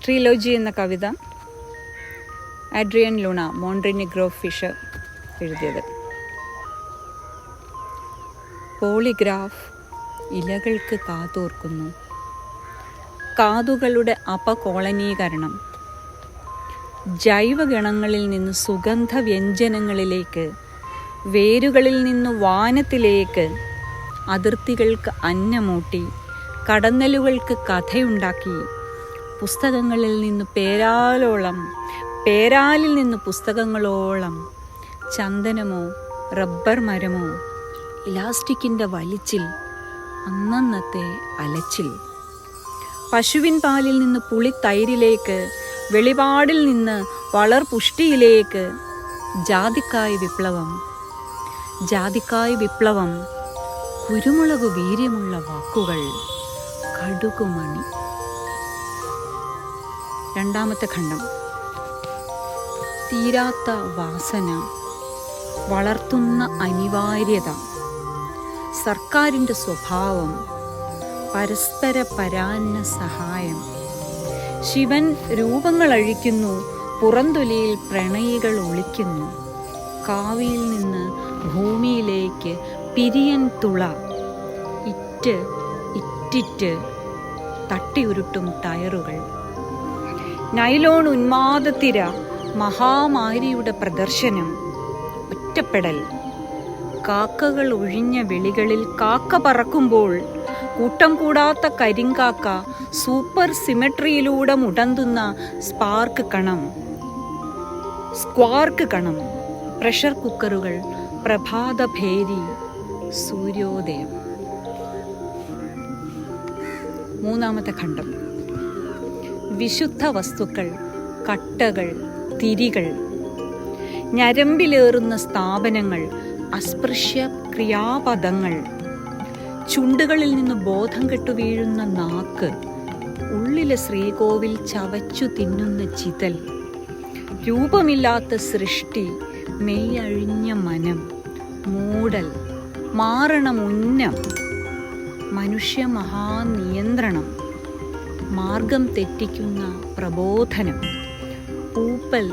ട്രിലോജി എന്ന കവിത Adrian Luna മോൺട്രിനിഗ്രോ Fisher എഴുതിയത്. Polygraph ഇലകൾക്ക് കാതോർക്കുന്നു. കാതുകളുടെ അപകോളനീകരണം ജൈവഗണങ്ങളിൽ നിന്ന് സുഗന്ധ വ്യഞ്ജനങ്ങളിലേക്ക്, വേരുകളിൽ നിന്ന് വാനത്തിലേക്ക്, അതിർത്തികൾക്ക് അന്നമൂട്ടി, കടന്നലുകൾക്ക് കഥയുണ്ടാക്കി, പുസ്തകങ്ങളിൽ നിന്ന് പേരാലോളം, പേരാലിൽ നിന്ന് പുസ്തകങ്ങളോളം, ചന്ദനമോ റബ്ബർ മരമോ, ഇലാസ്റ്റിക്കിൻ്റെ വലിച്ചിൽ, അന്നന്നത്തെ അലച്ചിൽ, പശുവിൻ പാലിൽ നിന്ന് പുളിത്തൈരിലേക്ക്, വെളിപാടിൽ നിന്ന് വളർപുഷ്ടിയിലേക്ക്, ജാതിക്കായ് വിപ്ലവം, ജാതിക്കായ് വിപ്ലവം, കുരുമുളക് വീര്യമുള്ള വാക്കുകൾ, കടുകുമണി. രണ്ടാമത്തെ ഖണ്ഡം. തീരാത്ത വാസന, വളർത്തുന്ന അനിവാര്യത, സർക്കാരിൻ്റെ സ്വഭാവം, പരസ്പര പരാന്ന സഹായം. ശിവൻ രൂപങ്ങൾ അഴിക്കുന്നു, പുറന്തൊലിയിൽ പ്രണയികൾ ഒളിക്കുന്നു. കാവിയിൽ നിന്ന് ഭൂമിയിലേക്ക് പിരിയൻ തുള, ഇറ്റ് ഇറ്റിറ്റ് തട്ടിയുരുട്ടും ടയറുകൾ. നൈലോൺ ഉന്മാദത്തിര, മഹാമാരിയുടെ പ്രദർശനം, ഒറ്റപ്പെടൽ. കാക്കകൾ ഒഴിഞ്ഞ വെളികളിൽ കാക്ക പറക്കുമ്പോൾ കൂട്ടം കൂടാത്ത കരിങ്കാക്ക സൂപ്പർ സിമെട്രിയിലൂടെ മുടന്തുന്ന സ്പാർക്ക് കണം, പ്രഷർ കുക്കറുകൾ, പ്രഭാതഭേരി, സൂര്യോദയം. മൂന്നാമത്തെ ഖണ്ഡം. വിശുദ്ധ വസ്തുക്കൾ, കട്ടകൾ, തിരികൾ, ഞരമ്പിലേറുന്ന സ്ഥാപനങ്ങൾ, അസ്പൃശ്യ ക്രിയാപദങ്ങൾ, ചുണ്ടുകളിൽ നിന്ന് ബോധം കെട്ടു വീഴുന്ന നാക്ക്, ഉള്ളിലെ ശ്രീകോവിൽ ചവച്ചു തിന്നുന്ന ചിതൽ, രൂപമില്ലാത്ത സൃഷ്ടി, മെയ്യഴിഞ്ഞ മനം, മൂടൽ, മാറണമുന്നം, മനുഷ്യ മഹാനിയന്ത്രണം, മാർഗം തെറ്റിക്കുന്ന പ്രബോധനം, പൂപ്പൽ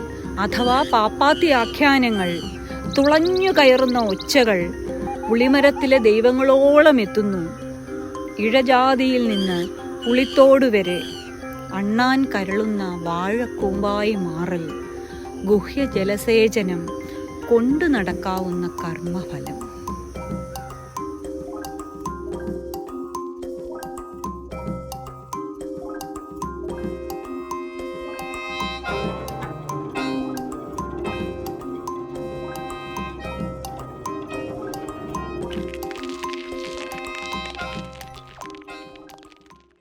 അഥവാ പാപ്പാത്തി ആഖ്യാനങ്ങൾ, തുളഞ്ഞു കയറുന്ന ഒച്ചകൾ, പുളിമരത്തിലെ ദൈവങ്ങളോളം എത്തുന്നു. ഇഴജാതിയിൽ നിന്ന് പുളിത്തോട് വരെ, അണ്ണാൻ കരളുന്ന വാഴക്കൂമ്പായി മാറൽ, ഗുഹ്യ ജലസേചനം, കൊണ്ടു നടക്കാവുന്ന കർമ്മഫലം.